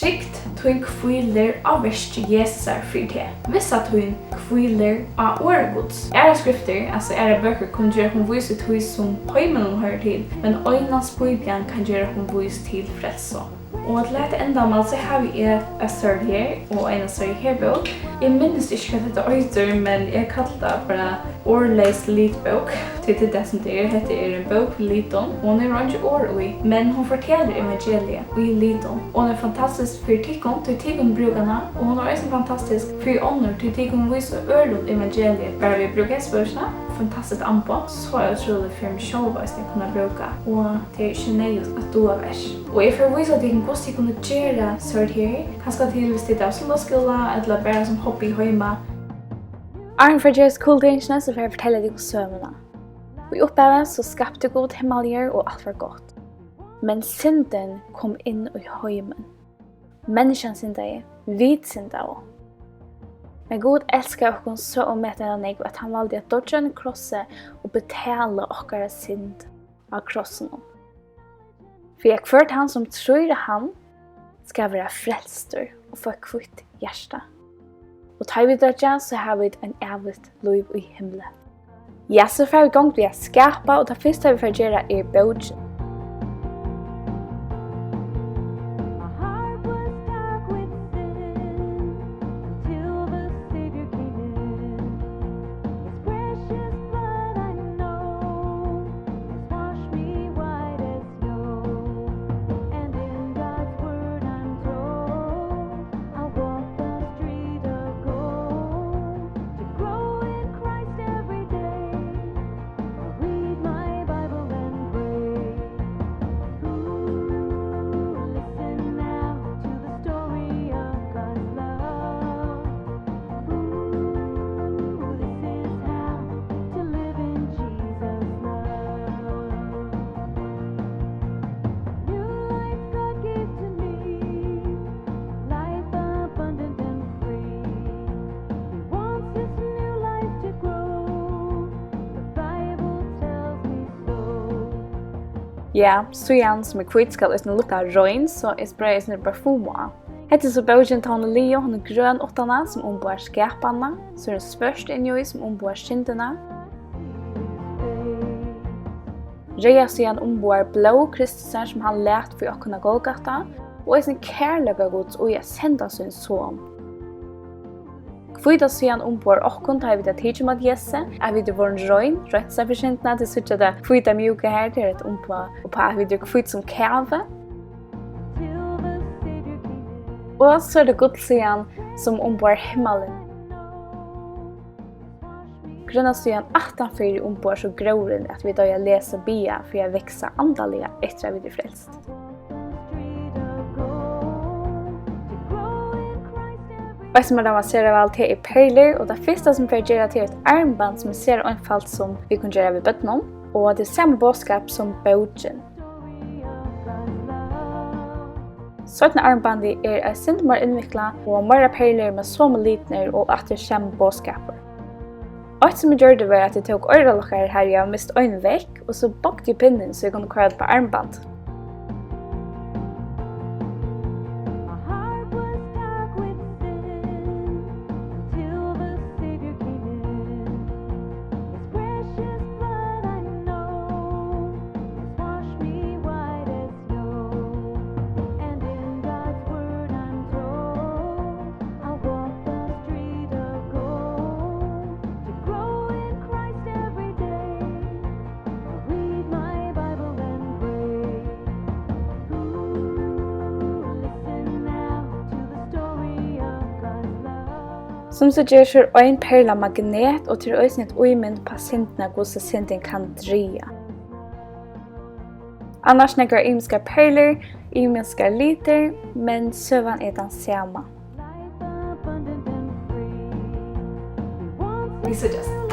Trygt tøyn kvílir av verst Jesusar fyrir te. Vissa tøyn kvílir av åregods. Æra skrifter, altså æra bøker, kan gjøre hun vise tøy som heimen hører til, men øynans bøybjan kan gjøre hun vise til frelso. Og til dette endamal så har vi et story her, og en story her bok. Jeg minnes ikke hva dette øyder, men jeg kaller det bare Årleis litbok. Til det som det er, dette er en bok for Lidon. Hun er ikke år i, men hun forteller evangeliet i Lidon. Hun er fantastisk for tikkun, til tikkunbrukerne, og hun er også fantastisk for ånder, til tikkun viser ørlund evangeliet. Bare vi bruker spørsmål, fantastisk anpå, så er det utrolig for meg selv hva jeg skal kunne bruke, og det er ikke nøyest at du er vers. Og jeg får vise tikkun hvordan de kunne gjøre sørt her, kanskje til hvis det er søndagsskola, eller bare som hobby hjemme. Arne for Jeres cool-tingene, så får jeg fortelle deg om søvnene. Vi opplever så skapte god himmeljer og alt var godt. Men synden kom inn i heimen. Menneskene synda vi synda også. Men Gud elskar oss så omøtende nek at han valgte at dodge en krosse og betale okkara synd av krossen. For jeg ført han som tror han skal være frelster og få kvitt hjärsta. Og tar vi dodge så har vi en evigt liv i himmelen. Ja, så får vi gang til å skapa, og det første vi får gjøre er bøtjen. Ja, så igjen som kvitt skal lukta røyn, så sprayer jeg parfum av. Hette så bøtjen til henne Leo, hun grøn åttene som omboer skapene, så er det spørst inni som omboer syndene. Reia så igjen omboer blå Kristusen som han lært for å kunne Golgata, og er sin kærlige gods og jeg sender sin son. Kvita sian ombord okkon tar vi det tidlig mot Jesse, vi det vår røyn, røytsa for syndene, det sutja det kvita mjuka her, det er et ombord, og på vi det kvita som kæve. Og så er det godsian som ombord himmelen. Grunna sian 18 ombord så gråren at vi da jeg leser bia for jeg veksa andalega etter vi det frelst. Og som man ser av alt til er perler, og det første som får gjøre til et armband som ser anfalt som vi kan gjøre ved bøtten, og det er samme bådskap som bøtjen. Sånne armbandet er sint mer innviklet, og mer perler med små litner og at det kommer bådskaper. Alt som jeg gjør det var at jeg tok ørelokker her jeg mist øynene vekk, og så bakte jeg pinnen så jeg kunne køre det på armband. Som så gjør så en perla magnet og til øyne et uimend på syndene hvordan synden kan dreie. Annars nekker imenska perler, imenska liter, men søvann er den samme. Vi ses.